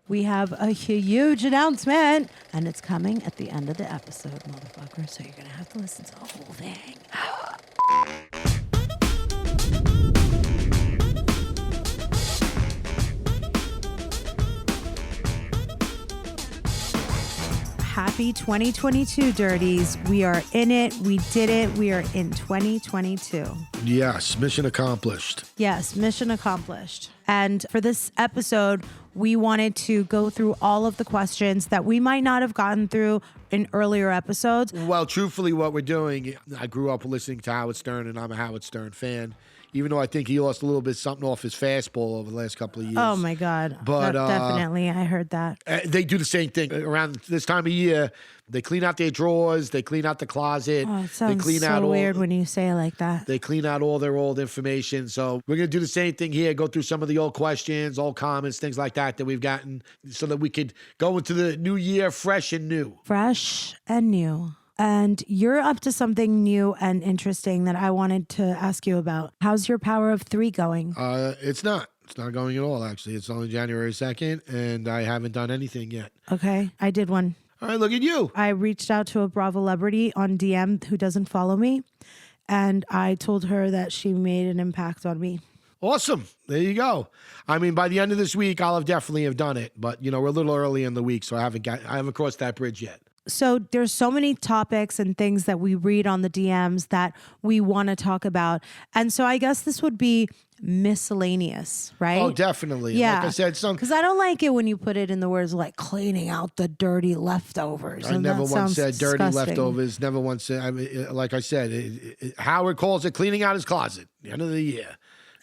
We have a huge announcement, and it's coming at the end of the episode, motherfucker. So you're going to have to listen to the whole thing. Happy 2022, Dirties. We are in it. We did it. We are in 2022. Yes, mission accomplished. Yes, mission accomplished. And for this episode, we wanted to go through all of the questions that we might not have gotten through in earlier episodes. Well, truthfully, what we're doing, I grew up listening to Howard Stern, and I'm a Howard Stern fan. Even though I think he lost a little bit something off his fastball over the last couple of years. Oh, my God. But definitely, I heard that. They do the same thing. Around this time of year, they clean out their drawers, they clean out the closet. Oh, it they sounds clean so out weird when you say it like that. They clean out all their old information. So we're going to do the same thing here, go through some of the old questions, old comments, things like that we've gotten so that we could go into the new year fresh and new. Fresh and new. And you're up to something new and interesting that I wanted to ask you about. How's your Power of 3 going? It's not. It's not going at all, actually. It's only January 2nd, and I haven't done anything yet. Okay, I did one. All right, look at you. I reached out to a Bravo celebrity on DM who doesn't follow me, and I told her that she made an impact on me. Awesome. There you go. I mean, by the end of this week, I'll definitely have done it. But, we're a little early in the week, so I haven't crossed that bridge yet. So there's so many topics and things that we read on the DMs that we want to talk about. And so I guess this would be miscellaneous, right? Oh, definitely. Yeah. Like I said, because I don't like it when you put it in the words like cleaning out the dirty leftovers. I never once said dirty disgusting. leftovers. Never once said, like I said, Howard calls it cleaning out his closet, the end of the year.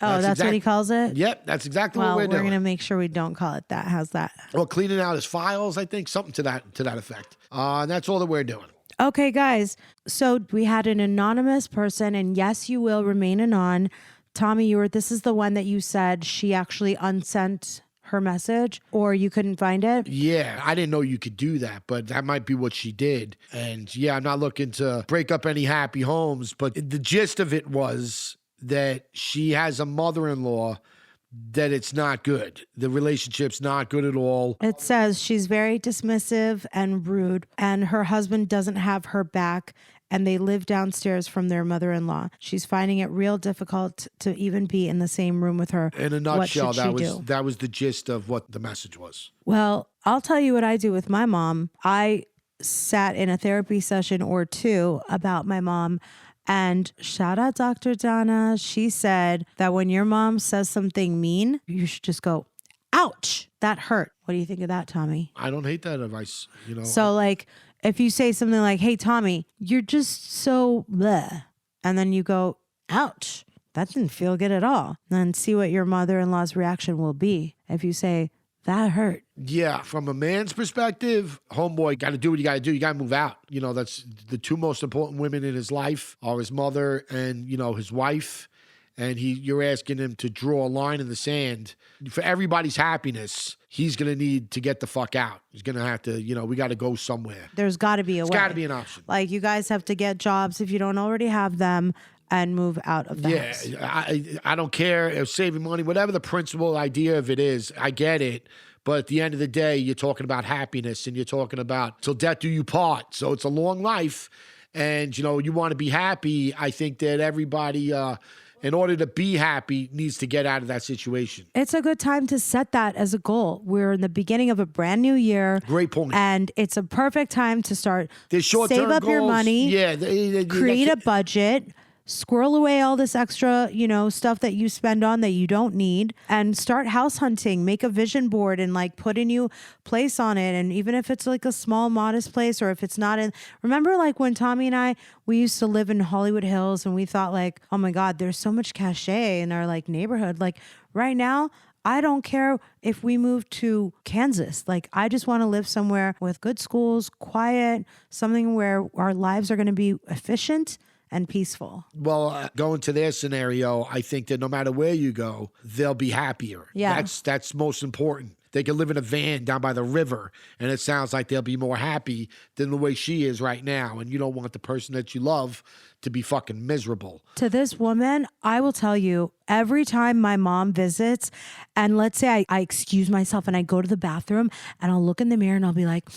Oh, that's what he calls it? Yep, that's exactly well, what we're doing. We're going to make sure we don't call it that. How's that? Or cleaning out his files, I think, something to that effect. And that's all that we're doing. Okay, guys. So we had an anonymous person, and yes, you will remain anon. Tommy, this is the one that you said she actually unsent her message, or you couldn't find it? Yeah, I didn't know you could do that, but that might be what she did. And yeah, I'm not looking to break up any happy homes, but the gist of it was that she has a mother-in-law that it's not good. The relationship's not good at all. It says she's very dismissive and rude, and her husband doesn't have her back, and they live downstairs from their mother-in-law. She's finding it real difficult to even be in the same room with her. In a nutshell, what should she do? that was the gist of what the message was. Well, I'll tell you what I do with my mom. I sat in a therapy session or two about my mom. And shout out Dr. Donna. She said that when your mom says something mean, you should just go, ouch, that hurt. What do you think of that, Tommy? I don't hate that advice, So like, if you say something like, hey, Tommy, you're just so bleh. And then you go, ouch, that didn't feel good at all. Then see what your mother-in-law's reaction will be. If you say, that hurt. Yeah, from a man's perspective, homeboy got to do what you got to do. You got to move out. That's the two most important women in his life are his mother and, his wife. And you're asking him to draw a line in the sand. For everybody's happiness, he's going to need to get the fuck out. He's going to have to, we got to go somewhere. There's got to be a way. There's got to be an option. Like, you guys have to get jobs if you don't already have them and move out of the house. I don't care if saving money, whatever the principal idea of it is, I get it. But at the end of the day, you're talking about happiness and you're talking about till death do you part. So it's a long life and, you want to be happy. I think that everybody, in order to be happy, needs to get out of that situation. It's a good time to set that as a goal. We're in the beginning of a brand new year. Great point. And it's a perfect time to start save up your money, create a budget, squirrel away all this extra, stuff that you spend on that you don't need, and start house hunting. Make a vision board and like put a new place on it. And even if it's like a small, modest place, or if it's not remember like when Tommy and we used to live in Hollywood Hills and we thought like, oh my God, there's so much cachet in our like neighborhood. Like right now, I don't care if we move to Kansas. Like, I just want to live somewhere with good schools, quiet, something where our lives are going to be efficient and peaceful. Well, going to their scenario, I think that no matter where you go, they'll be happier. Yeah. That's most important. they could live in a van down by the river, and it sounds like they'll be more happy than the way she is right now. And you don't want the person that you love to be fucking miserable. To this woman, I will tell you, every time my mom visits, and let's say I excuse myself and I go to the bathroom and I'll look in the mirror and I'll be like,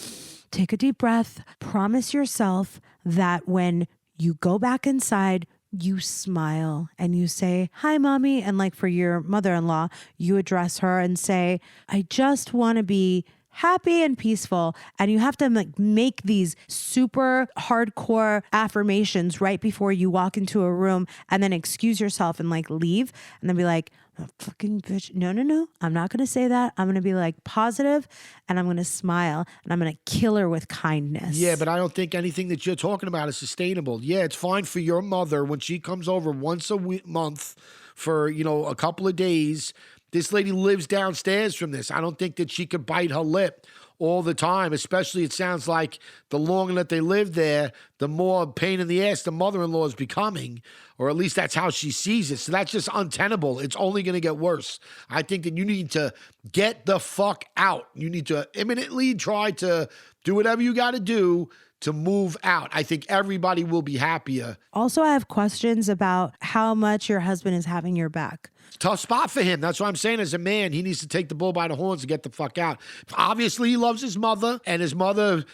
take a deep breath, promise yourself that when you go back inside, you smile and you say, hi, mommy. And like for your mother-in-law, you address her and say, I just want to be happy and peaceful. And you have to like make these super hardcore affirmations right before you walk into a room, and then excuse yourself and like leave, and then be like, oh, fucking bitch. No. I'm not going to say that. I'm going to be like positive, and I'm going to smile, and I'm going to kill her with kindness. Yeah, but I don't think anything that you're talking about is sustainable. Yeah, it's fine for your mother when she comes over once a month for, a couple of days. This lady lives downstairs from this. I don't think that she could bite her lip all the time, especially it sounds like the longer that they live there, the more pain in the ass the mother-in-law is becoming, or at least that's how she sees it. So that's just untenable. It's only going to get worse. I think that you need to get the fuck out. You need to imminently try to do whatever you got to do to move out. I think everybody will be happier. Also, I have questions about how much your husband is having your back. Tough spot for him. That's what I'm saying. As a man, he needs to take the bull by the horns and get the fuck out. Obviously, he loves his mother, and his mother,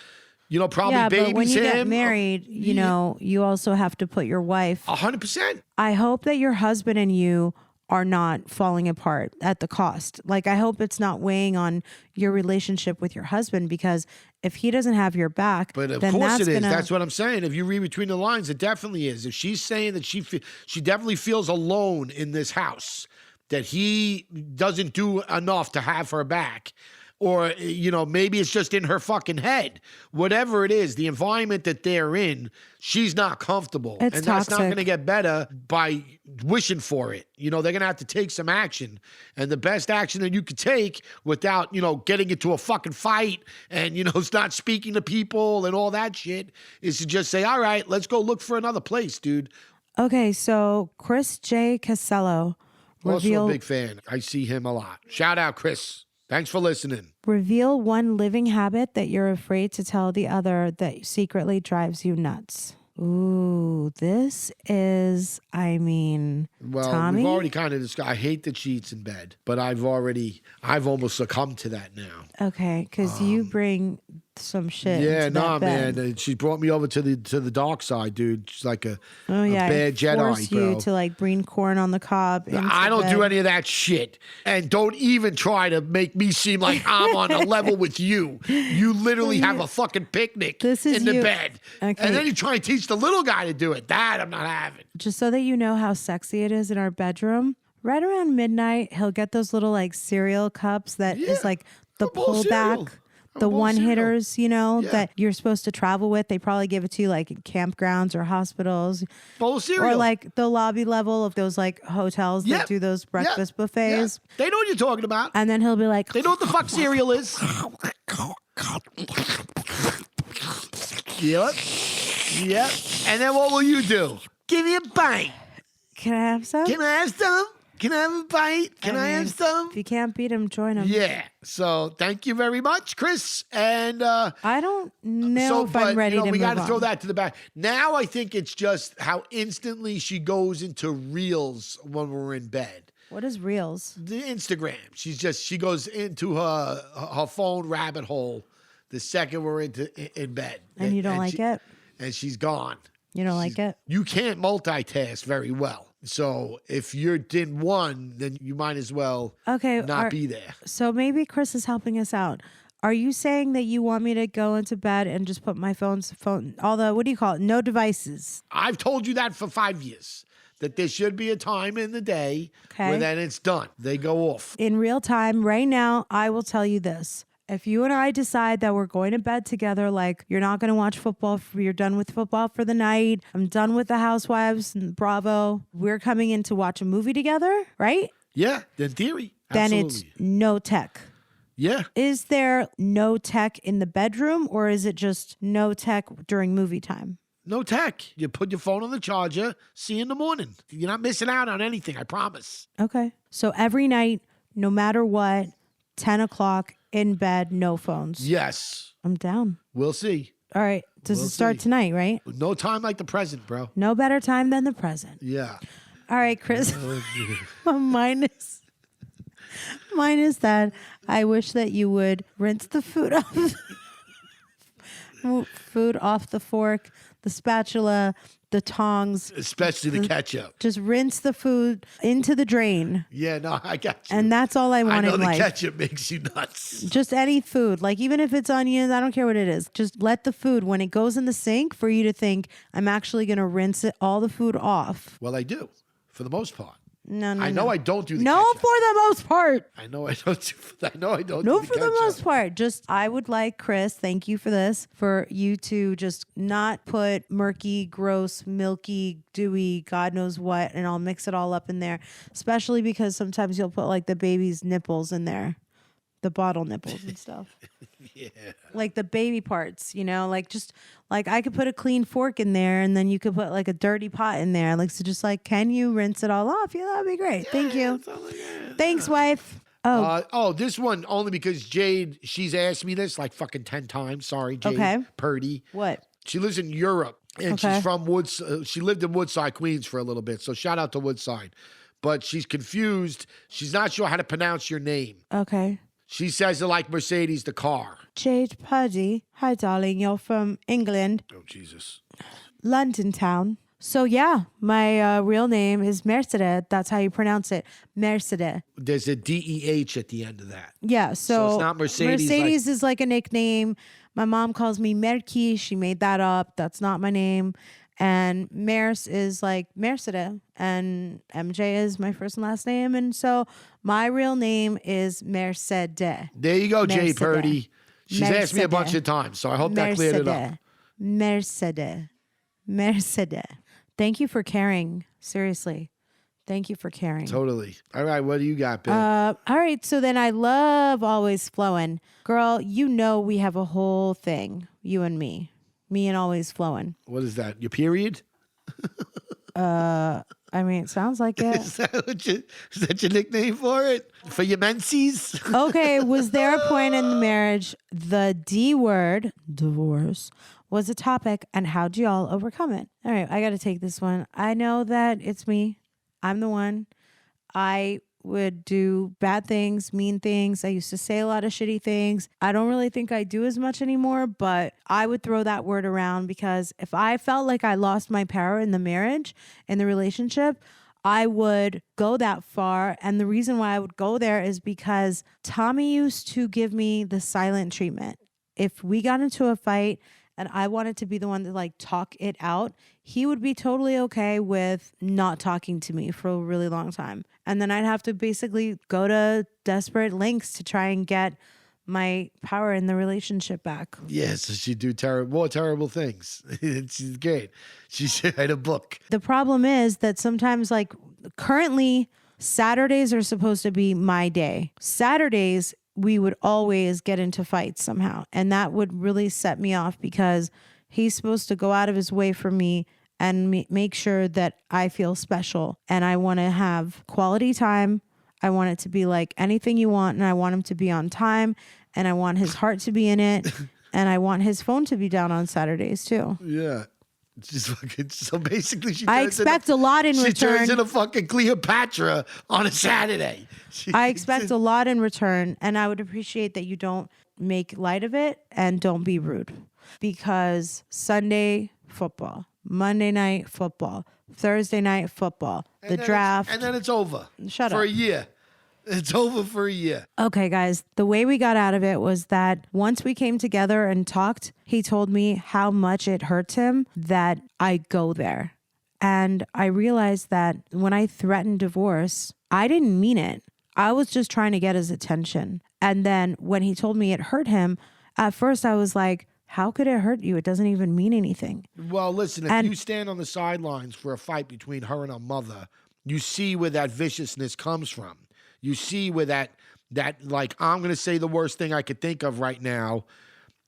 probably babies him. But when you get married, you also have to put your wife. 100%. I hope that your husband and you are not falling apart at the cost. Like, I hope it's not weighing on your relationship with your husband, because if he doesn't have your back, but of then course that's it is. That's what I'm saying. If you read between the lines, it definitely is. If she's saying that she definitely feels alone in this house, that he doesn't do enough to have her back, or, maybe it's just in her fucking head. Whatever it is, the environment that they're in, she's not comfortable. It's and toxic. That's not going to get better by wishing for it. They're going to have to take some action. And the best action that you could take without, getting into a fucking fight and, not speaking to people and all that shit is to just say, all right, let's go look for another place, dude. Okay, so Chris J. Casello. Also a big fan. I see him a lot. Shout out, Chris. Thanks for listening. Reveal one living habit that you're afraid to tell the other that secretly drives you nuts. Ooh, this is, Tommy? We've already kind of discussed, I hate the cheats in bed, but I've almost succumbed to that now. Okay, because you bring some shit. Yeah, into that bed. man. She brought me over to the dark side, dude. She's like a I bad Jedi, force bro. you to like bring corn on the cob. I don't do any of that shit. And don't even try to make me seem like I'm on a level with you. You literally have a fucking picnic in the bed. Okay. And then you try and teach the little guy to do it. That I'm not having. Just so that you know how sexy it is in our bedroom, right around midnight, he'll get those little like cereal cups that is like the pullback. The one hitters, that you're supposed to travel with. They probably give it to you like in campgrounds or hospitals. Bowl of cereal. Or like the lobby level of those like hotels that do those breakfast buffets. Yep. They know what you're talking about. And then he'll be like, they know what the fuck cereal is. Yep. And then what will you do? Give me a bite. can I have some? Can I have some? Can I have a bite? Can I have some? If you can't beat him, join him. Yeah. So thank you very much, Chris. And I don't know if I'm ready to move on. We got to throw that to the back. Now I think it's just how instantly she goes into reels when we're in bed. What is reels? The Instagram. She goes into her phone rabbit hole the second we're in bed. And you don't like it? And she's gone. You don't like it? You can't multitask very well. So if you're in one, then you might as well not be there. So maybe Chris is helping us out. Are you saying that you want me to go into bed and just put my phone, all the, what do you call it? No devices. I've told you that for 5 years, that there should be a time in the day where then it's done. They go off. In real time, right now, I will tell you this. If you and I decide that we're going to bed together, like you're not going to watch football, you're done with football for the night, I'm done with the Housewives and Bravo, we're coming in to watch a movie together, right? Yeah, in theory. Then Absolutely. it's no tech. Yeah. Is there no tech in the bedroom, or is it just no tech during movie time? No tech. You put your phone on the charger, see you in the morning. You're not missing out on anything, I promise. Okay. So every night, no matter what, 10 o'clock in bed, no phones. Yes. I'm down. We'll see. All right. Does it start tonight, right? No time like the present, bro. No better time than the present. Yeah. All right, Chris. Mine is that I wish that you would rinse the food off the fork, the spatula, the tongs. Especially the ketchup. Just rinse the food into the drain. Yeah, no, I got you. And that's all I want I know in the life. ketchup makes you nuts. Just any food, like even if it's onions, I don't care what it is. Just let the food, when it goes in the sink, for you to think, I'm actually going to rinse all the food off. Well, I do, for the most part. No. I know I don't do the No, ketchup. for the most part. I know I don't do. I know I don't. No, do for the most part. Just, I would like, Chris, thank you for this, for you to just not put murky, gross, milky, dewy, God knows what, and I'll mix it all up in there. Especially because sometimes you'll put like the baby's nipples in there, the bottle nipples and stuff. Yeah. Like the baby parts, like just like I could put a clean fork in there and then you could put like a dirty pot in there. Like, so just like, can you rinse it all off? Yeah, that'd be great. Thank you. Thanks, wife. This one only because Jade, she's asked me this like fucking 10 times. Sorry, Jade. Okay. Purdy. What? She lives in Europe and Okay. she's from she lived in Woodside, Queens for a little bit. So shout out to Woodside. But she's confused. She's not sure how to pronounce your name. Okay. She says it like Mercedes, the car. Jade Purdy. Hi, darling. You're from England, Oh, Jesus. London town. So yeah, my real name is Mercedes. That's how you pronounce it. Mercedes. There's a DEH at the end of that. Yeah, so it's not Mercedes, Mercedes is like a nickname. My mom calls me Merky. She made that up. That's not my name. And Mers is like Mercedes. And MJ is my first and last name. And so my real name is Mercedes. There you go, Jade Mercedes. Purdy. She's asked me a bunch of times, so I hope that cleared it up. Mercedes. Thank you for caring. Seriously. Thank you for caring. Totally. All right, what do you got, babe? All right, so then I love Always Flowing. Girl, we have a whole thing, you and me and Always Flowing. What is that? Your period? I mean, it sounds like it. Is that your nickname for it? For your menses? Okay, was there a point in the marriage the D word, divorce, was a topic, and how'd y'all overcome it? All right, I got to take this one. I know that it's me. I'm the one. I would do bad things, mean things. I used to say a lot of shitty things. I don't really think I do as much anymore, but I would throw that word around because if I felt like I lost my power in the marriage, in the relationship, I would go that far. And the reason why I would go there is because Tommy used to give me the silent treatment. If we got into a fight and I wanted to be the one to like talk it out, he would be totally okay with not talking to me for a really long time. And then I'd have to basically go to desperate lengths to try and get my power in the relationship back. Yes, she'd do more terrible things. She's great. She should write a book. The problem is that sometimes, like currently, Saturdays are supposed to be my day. Saturdays, we would always get into fights somehow. And that would really set me off because he's supposed to go out of his way for me and make sure that I feel special. And I want to have quality time. I want it to be like anything you want. And I want him to be on time. And I want his heart to be in it. And I want his phone to be down on Saturdays too. Yeah. Just fucking, so basically I expect a lot in return. She turns into fucking Cleopatra on a Saturday. I expect a lot in return, and I would appreciate that you don't make light of it and don't be rude. Because Sunday, football. Monday night, football. Thursday night, football. The draft. And then it's over. Shut up. For a year. It's over for a year. Okay, guys, the way we got out of it was that once we came together and talked, he told me how much it hurts him that I go there. And I realized that when I threatened divorce, I didn't mean it. I was just trying to get his attention. And then when he told me it hurt him, at first I was like, how could it hurt you? It doesn't even mean anything. Well, listen, if you stand on the sidelines for a fight between her and her mother, you see where that viciousness comes from. You see where that like, I'm going to say the worst thing I could think of right now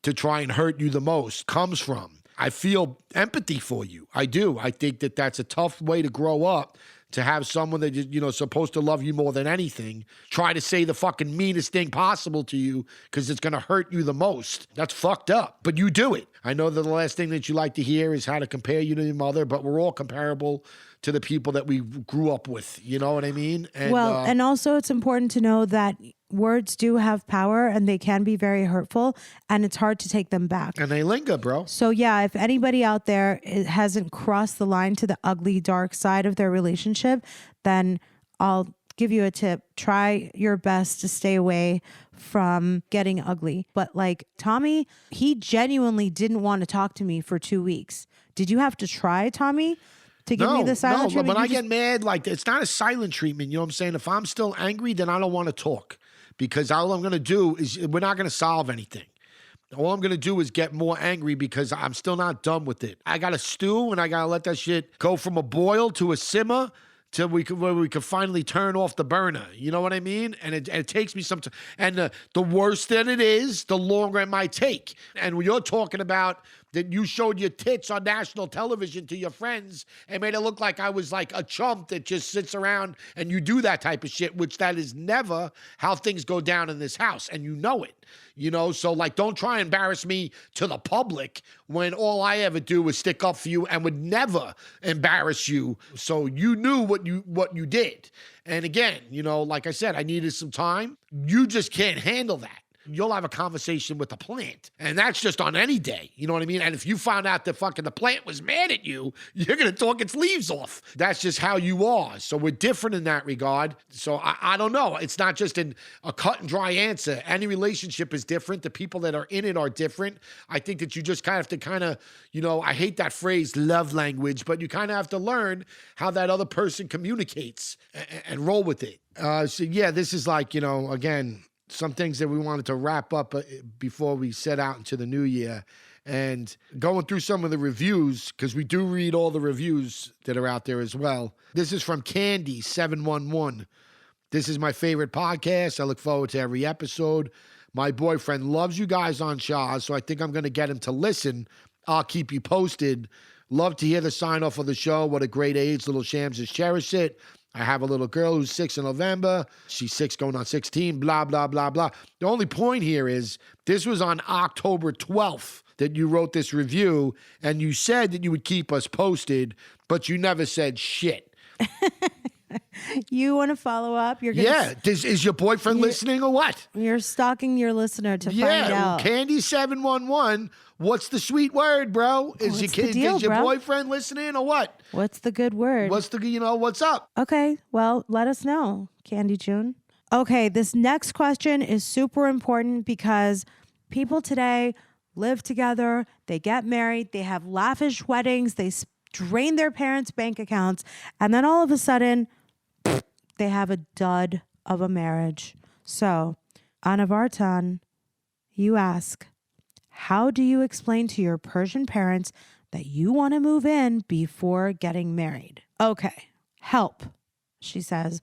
to try and hurt you the most comes from. I feel empathy for you. I do. I think that that's a tough way to grow up, to have someone that supposed to love you more than anything try to say the fucking meanest thing possible to you because it's going to hurt you the most. That's fucked up, but you do it. I know that the last thing that you like to hear is how to compare you to your mother, but we're all comparable to the people that we grew up with. You know what I mean? And, and also it's important to know that words do have power and they can be very hurtful and it's hard to take them back. And they linger, bro. So yeah, if anybody out there hasn't crossed the line to the ugly, dark side of their relationship, then I'll give you a tip. Try your best to stay away from getting ugly. But like Tommy, he genuinely didn't want to talk to me for 2 weeks. Did you have to try, Tommy, to give me the silent treatment? No, when I get mad, like it's not a silent treatment. You know what I'm saying? If I'm still angry, then I don't want to talk. Because all I'm going to do is we're not going to solve anything. All I'm going to do is get more angry because I'm still not done with it. I got to stew and I got to let that shit go from a boil to a simmer till where we could finally turn off the burner. You know what I mean? And it takes me some time. And the worse that it is, the longer it might take. And when you're talking about that you showed your tits on national television to your friends and made it look like I was like a chump that just sits around and you do that type of shit, which that is never how things go down in this house. And you know it, so like, don't try and embarrass me to the public when all I ever do is stick up for you and would never embarrass you. So you knew what you did. And again, like I said, I needed some time. You just can't handle that. You'll have a conversation with the plant. And that's just on any day. You know what I mean? And if you found out that fucking the plant was mad at you, you're going to talk its leaves off. That's just how you are. So we're different in that regard. So I don't know. It's not just a cut and dry answer. Any relationship is different. The people that are in it are different. I think that you just kind of have to I hate that phrase, love language, but you kind of have to learn how that other person communicates and roll with it. So yeah, this is like, again, some things that we wanted to wrap up before we set out into the new year. And going through some of the reviews, because we do read all the reviews that are out there as well. This is from Candy711. This is my favorite podcast. I look forward to every episode. My boyfriend loves you guys on Shah, so I think I'm going to get him to listen. I'll keep you posted. Love to hear the sign off of the show. What a great age. Little Shams has cherished it. I have a little girl who's 6 in November. She's 6 going on 16, blah, blah, blah, blah. The only point here is this was on October 12th that you wrote this review, and you said that you would keep us posted, but you never said shit. You want to follow up? Is your boyfriend listening or what? You're stalking your listener to find out. Candy711, what's the sweet word, bro? Is your boyfriend listening or what? What's the good word? What's up? Okay, well, let us know, Candy June. Okay, this next question is super important because people today live together, they get married, they have lavish weddings, they drain their parents' bank accounts, and then all of a sudden, they have a dud of a marriage. So, Anavartan, you ask, how do you explain to your Persian parents that you want to move in before getting married? Okay, help, she says.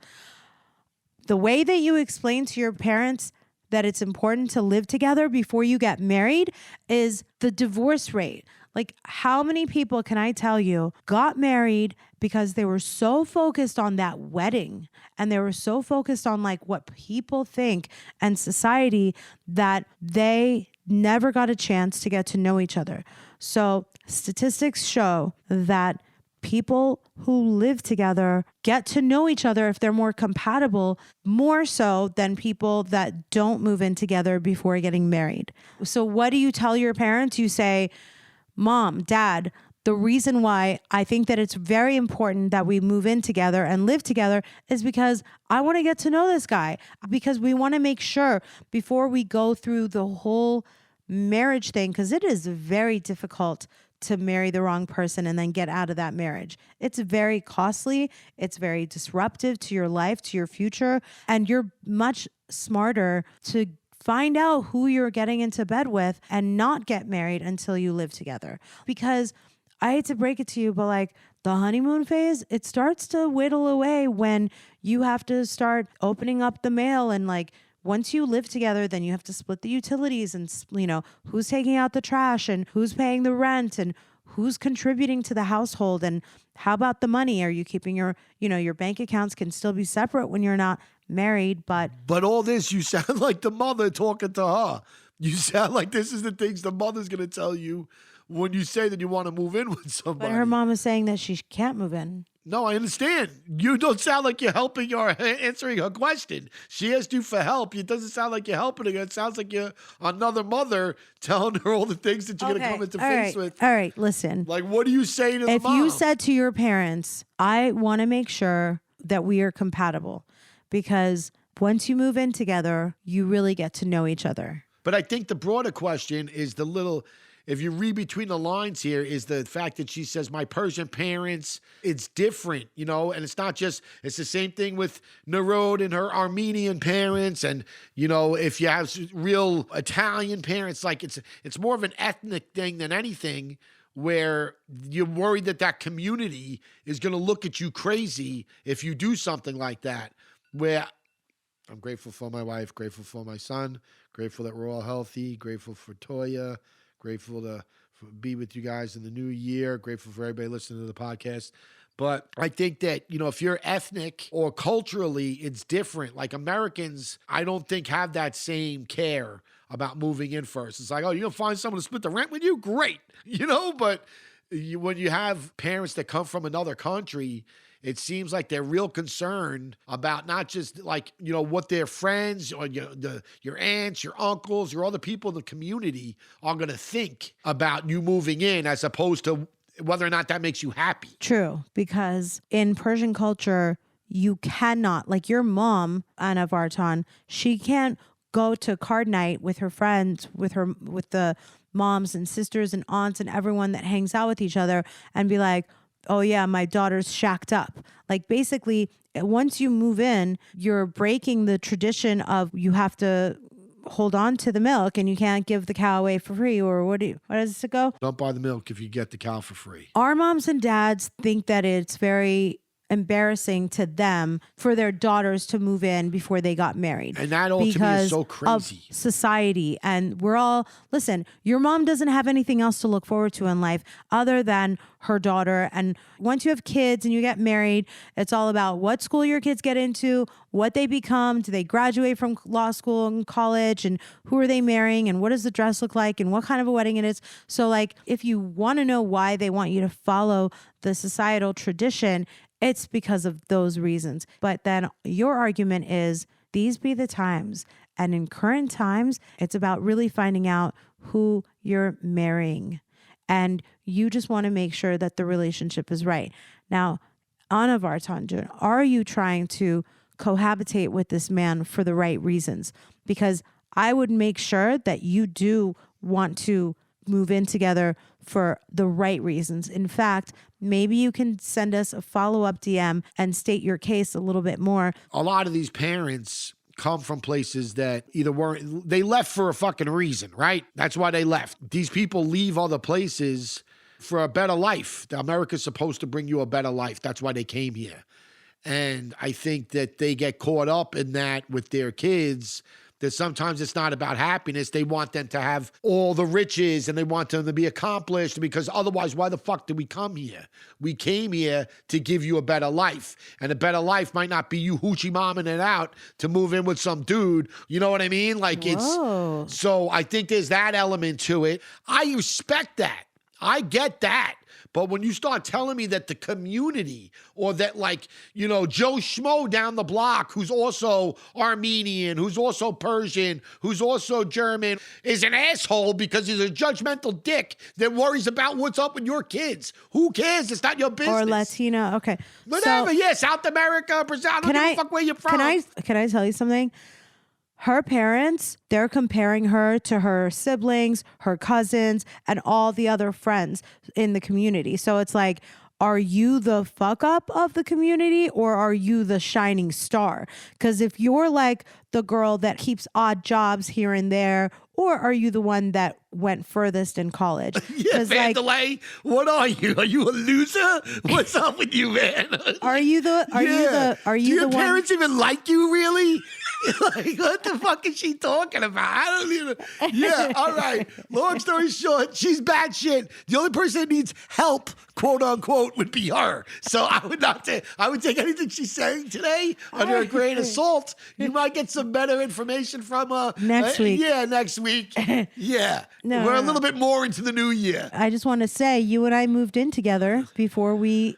The way that you explain to your parents that it's important to live together before you get married is the divorce rate. Like, how many people can I tell you got married because they were so focused on that wedding and they were so focused on like what people think and society that they never got a chance to get to know each other. So statistics show that people who live together get to know each other if they're more compatible, more so than people that don't move in together before getting married. So what do you tell your parents? You say, Mom, Dad, the reason why I think that it's very important that we move in together and live together is because I want to get to know this guy, because we want to make sure before we go through the whole marriage thing, because it is very difficult to marry the wrong person and then get out of that marriage. It's very costly. It's very disruptive to your life, to your future, and you're much smarter to find out who you're getting into bed with and not get married until you live together. Because I hate to break it to you, but like the honeymoon phase, it starts to whittle away when you have to start opening up the mail. And like once you live together, then you have to split the utilities and, who's taking out the trash and who's paying the rent and who's contributing to the household, and how about the money? Are you keeping your bank accounts can still be separate when you're not married, but all this, you sound like the mother talking to her. You sound like this is the things the mother's going to tell you when you say that you want to move in with somebody. But her mom is saying that she can't move in. No, I understand. You don't sound like you're helping or answering her question. She asked you for help. It doesn't sound like you're helping her. It sounds like you're another mother telling her all the things that you're going to come into face with. All right, listen. Like, what do you say to the If mom? you said to your parents, I want to make sure that we are compatible, because once you move in together, you really get to know each other. But I think the broader question is if you read between the lines here, is the fact that she says, my Persian parents, it's different, and it's not just, it's the same thing with Narod and her Armenian parents. And, if you have real Italian parents, like it's more of an ethnic thing than anything, where you're worried that community is going to look at you crazy if you do something like that, where I'm grateful for my wife, grateful for my son, grateful that we're all healthy, grateful for Toya, grateful to be with you guys in the new year, grateful for everybody listening to the podcast. But I think that, if you're ethnic or culturally, it's different. Like Americans, I don't think have that same care about moving in first. It's like, oh, you're going to find someone to split the rent with you? Great. But when you have parents that come from another country, it seems like they're real concerned about not just what their friends or your aunts, your uncles, your other people in the community are going to think about you moving in, as opposed to whether or not that makes you happy. True, because in Persian culture, you cannot, like your mom, Anna Vartan, she can't go to card night with her friends, with the moms and sisters and aunts and everyone that hangs out with each other and be like, oh yeah, my daughter's shacked up. Like basically, once you move in, you're breaking the tradition of you have to hold on to the milk and you can't give the cow away for free, or what does it go? Don't buy the milk if you get the cow for free. Our moms and dads think that it's very embarrassing to them for their daughters to move in before they got married. And that all to me is so crazy. Of society. And listen, your mom doesn't have anything else to look forward to in life other than her daughter. And once you have kids and you get married, it's all about what school your kids get into, what they become, do they graduate from law school and college, and who are they marrying, and what does the dress look like, and what kind of a wedding it is. So like, if you want to know why they want you to follow the societal tradition, it's because of those reasons. But then your argument is these be the times. And in current times, it's about really finding out who you're marrying. And you just want to make sure that the relationship is right. Now, Anna Vartan, are you trying to cohabitate with this man for the right reasons? Because I would make sure that you do want to move in together for the right reasons. In fact, maybe you can send us a follow-up DM and state your case a little bit more. A lot of these parents come from places that they left for a fucking reason, right? That's why they left. These people leave other places for a better life. America's supposed to bring you a better life. That's why they came here. And I think that they get caught up in that with their kids, that sometimes it's not about happiness. They want them to have all the riches and they want them to be accomplished, because otherwise, why the fuck did we come here? We came here to give you a better life. And a better life might not be you hoochie momming it out to move in with some dude. You know what I mean? Like Whoa. So I think there's that element to it. I respect that. I get that. But when you start telling me that the community, or that Joe Schmo down the block, who's also Armenian, who's also Persian, who's also German, is an asshole because he's a judgmental dick that worries about what's up with your kids. Who cares? It's not your business. Or Latina. Okay. Whatever. Yeah, South America, Brazil. I don't give a fuck where you're from. Can I tell you something? Her parents, they're comparing her to her siblings, her cousins, and all the other friends in the community. So it's like, are you the fuck up of the community, or are you the shining star? Because if you're like the girl that keeps odd jobs here and there, or are you the one that went furthest in college? Yeah, Vandelay, what are you? Are you a loser? What's up with you, man? Are you the Do your parents even like you, really? Like, what the fuck is she talking about? I don't even. Yeah, all right. Long story short, she's bad shit. The only person that needs help, quote unquote, would be her. So I would not take. I would take anything she's saying today under a grain of salt. You might get some better information from next week. Yeah, next week. Yeah, we're a little bit more into the new year. I just want to say, you and I moved in together before we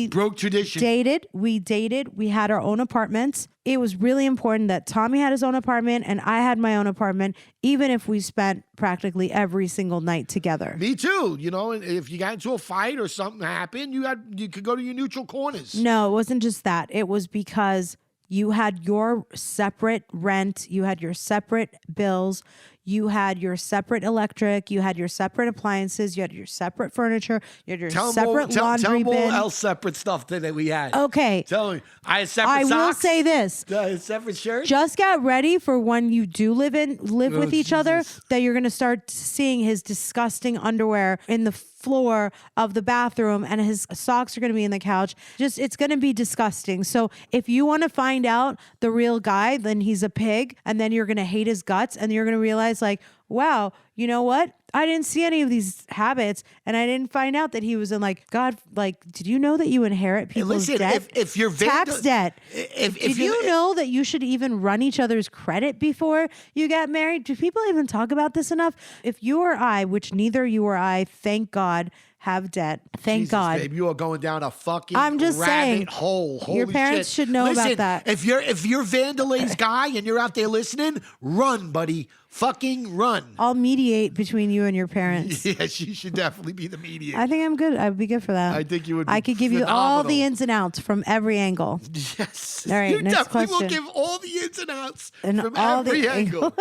broke tradition. We dated. We had our own apartments. It was really important that Tommy had his own apartment and I had my own apartment, even if we spent practically every single night together. Me too. You know, and if you got into a fight or something happened, you could go to your neutral corners. No, it wasn't just that. It was because you had your separate rent, you had your separate bills, you had your separate electric, you had your separate appliances, you had your separate furniture, you had your separate laundry bin. Tell them all else separate stuff that we had. Okay. Tell me. I had separate socks. I will say this. Separate shirts. Just get ready for when you do live with each other, that you're going to start seeing his disgusting underwear in the floor of the bathroom and his socks are going to be in the couch. It's going to be disgusting. So if you want to find out the real guy, then he's a pig, and then you're going to hate his guts, and you're going to realize, like, wow, you know what? I didn't see any of these habits, and I didn't find out that he was in, like, God, like, did you know that you inherit people's debt? If you're tax debt. Did you know that you should even run each other's credit before you get married? Do people even talk about this enough? If you or I, which neither you or I, thank God, have debt. Thank Jesus, God. Babe, you are going down a fucking I'm just rabbit saying, hole. Holy your parents shit. should know Listen, about that. If you're Vandelay's guy and you're out there listening, run, buddy. Fucking run. I'll mediate between you and your parents. Yes, you should definitely be the mediator. I think I'm good. I would be good for that. I think you would be I could give you all the phenomenal. ins and outs from every angle. Yes. All right, you next definitely will question. give all the ins and outs And from all the every angle.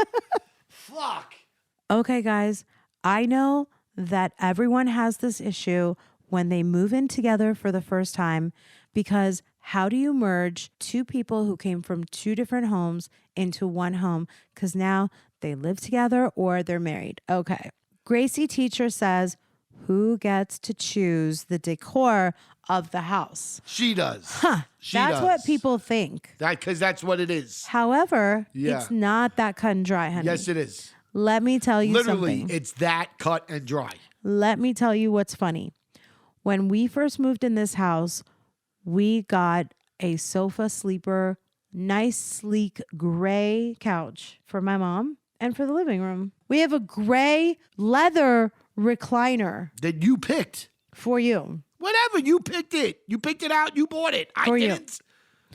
Fuck. Okay, guys. I know that everyone has this issue when they move in together for the first time, because how do you merge two people who came from two different homes into one home? Because now they live together or they're married. Okay. Gracie Teacher says, who gets to choose the decor of the house? She does. That's what people think. Because that's what it is. However, Yeah. it's not that cut and dry, honey. Yes, it is. Let me tell you Literally, something. it's that cut and dry. Let me tell you what's funny. When we first moved in this house, we got a sofa sleeper, nice, sleek, gray couch for my mom and for the living room. We have a gray leather recliner That you picked. for you. Whatever, you picked it. You picked it out. You bought it. I For you. didn't.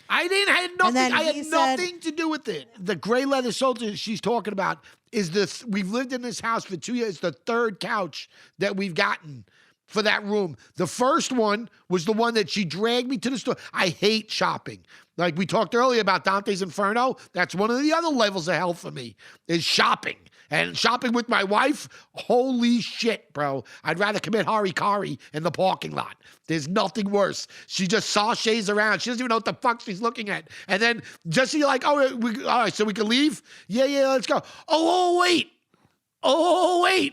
I had nothing. then I he had said- nothing to do with it. The gray leather soldier she's talking about is this. We've lived in this house for 2 years. It's the third couch that we've gotten for that room. The first one was the one that she dragged me to the store. I hate shopping. Like we talked earlier about Dante's Inferno. That's one of the other levels of hell for me, is shopping. And shopping with my wife, holy shit, bro. I'd rather commit harikari in the parking lot. There's nothing worse. She just sashays around. She doesn't even know what the fuck she's looking at. And then just you're like, all right, so we can leave? Yeah, let's go. Oh, wait.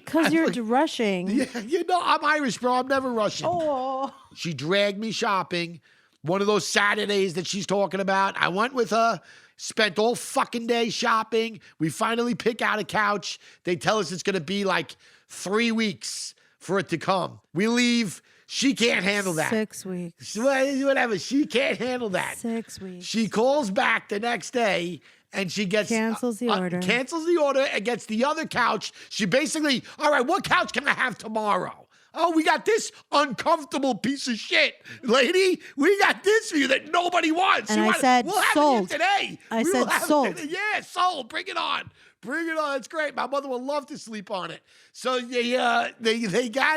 Because you're rushing. Yeah, you know, I'm Irish, bro. I'm never rushing. Oh. She dragged me shopping. One of those Saturdays that she's talking about. I went with her. Spent all fucking day shopping. We finally pick out a couch. They tell us it's going to be like 3 weeks for it to come. We leave. She can't handle that. 6 weeks. Whatever. She can't handle that. 6 weeks. She calls back the next day and she gets Cancels the order. Cancels the order and gets the other couch. She basically, all right, what couch can I have tomorrow? Oh, we got this uncomfortable piece of shit, lady. We got this for you that nobody wants. And I said, we'll have sold. it here today. I We will said, have it sold. today. Yeah, sold. Bring it on. Bring it on. It's great. My mother would love to sleep on it. So they got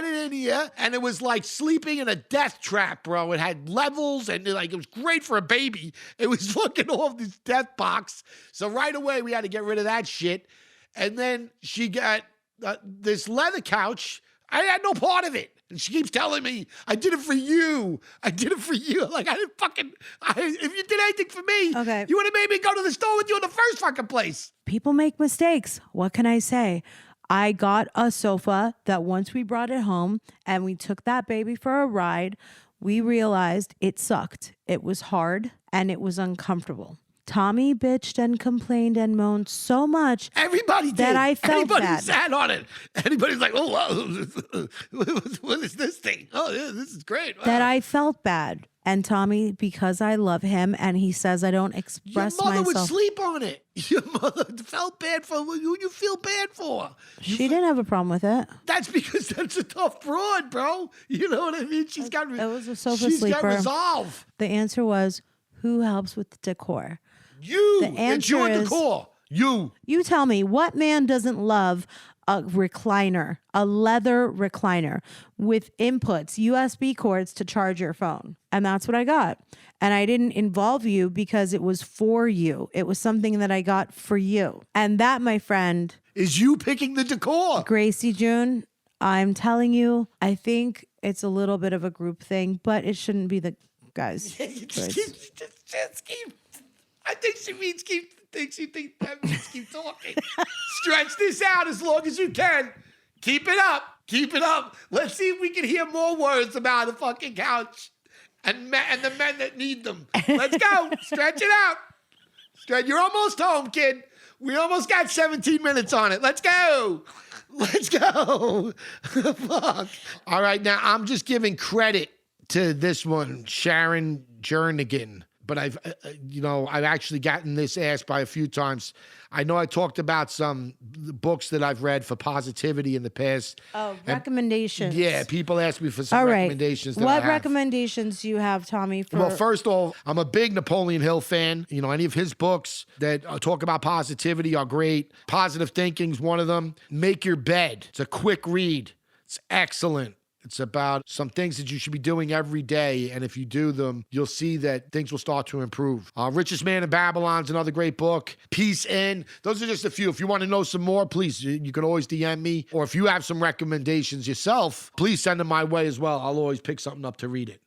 it in here, and it was like sleeping in a death trap, bro. It had levels, and it was great for a baby. It was looking off this death box. So right away, we had to get rid of that shit. And then she got this leather couch. I had no part of it. And she keeps telling me, I did it for you. I did it for you. Like, if you did anything for me, Okay. you would have made me go to the store with you in the first fucking place. People make mistakes. What can I say? I got a sofa that once we brought it home and we took that baby for a ride, we realized it sucked. It was hard and it was uncomfortable Tommy bitched and complained and moaned so much. Everybody did. That I felt Anybody bad. sat on it. Anybody's like, oh, wow. What is this thing? Oh, yeah, this is great. Wow. That I felt bad. And Tommy, because I love him, and he says I don't Your express mother would myself. sleep on it. Your mother felt bad for who you feel bad for. She didn't have a problem with it. That's because that's a tough broad, bro. You know what I mean? She's got. It was a sofa she's sleeper. got resolve. The answer was, who helps with the decor? You. The It's answer your is- decor. You. You tell me, what man doesn't love a recliner, a leather recliner with inputs, USB cords to charge your phone? And that's what I got. And I didn't involve you because it was for you. It was something that I got for you. And that, my friend, Is you picking the decor. Gracie June, I'm telling you, I think it's a little bit of a group thing, but it shouldn't be the guys. You choice. just keep. I think she means keep. That means keep talking. Stretch this out as long as you can. Keep it up. Keep it up. Let's see if we can hear more words about the fucking couch and the men that need them. Let's go. Stretch it out. You're almost home, kid. We almost got 17 minutes on it. Let's go. Let's go. Fuck. All right, now I'm just giving credit to this one, Sharon Jernigan. But I've actually gotten this asked by a few times. I know I talked about some books that I've read for positivity in the past. Oh, recommendations. Yeah, people ask me for some All right. recommendations. That I What have. recommendations do you have, Tommy? For Well, first of all, I'm a big Napoleon Hill fan. You know, any of his books that talk about positivity are great. Positive Thinking's one of them. Make Your Bed. It's a quick read. It's excellent. It's about some things that you should be doing every day. And if you do them, you'll see that things will start to improve. Richest Man in Babylon's another great book. Peace In. Those are just a few. If you want to know some more, please, you can always DM me. Or if you have some recommendations yourself, please send them my way as well. I'll always pick something up to read it.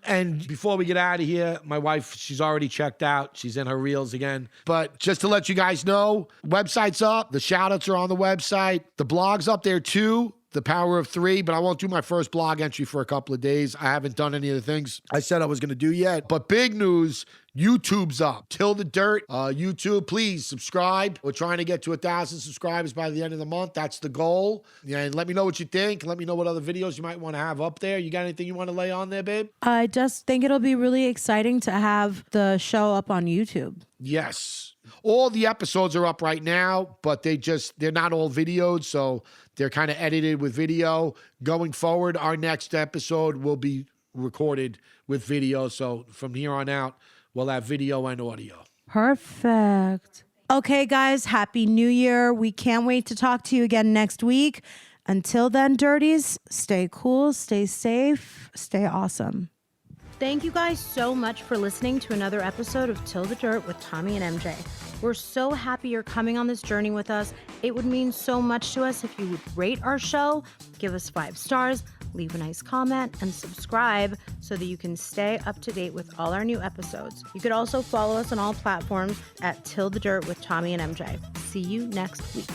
And before we get out of here, my wife, she's already checked out. She's in her reels again. But just to let you guys know, website's up. The shout-outs are on the website. The blog's up there too. The Power of Three, but I won't do my first blog entry for a couple of days. I haven't done any of the things I said I was going to do yet. But big news, YouTube's up. Till the Dirt. YouTube, please subscribe. We're trying to get to 1,000 subscribers by the end of the month. That's the goal. Yeah, and let me know what you think. Let me know what other videos you might want to have up there. You got anything you want to lay on there, babe? I just think it'll be really exciting to have the show up on YouTube. Yes. All the episodes are up right now, but they're not all videoed, so they're kind of edited with video. Going forward, our next episode will be recorded with video, so from here on out, we'll have video and audio. Perfect. Okay, guys, Happy New Year. We can't wait to talk to you again next week. Until then, Dirties, stay cool, stay safe, stay awesome. Thank you guys so much for listening to another episode of Till the Dirt with Tommy and MJ. We're so happy you're coming on this journey with us. It would mean so much to us if you would rate our show, give us 5 stars, leave a nice comment, and subscribe so that you can stay up to date with all our new episodes. You could also follow us on all platforms at Till the Dirt with Tommy and MJ. See you next week.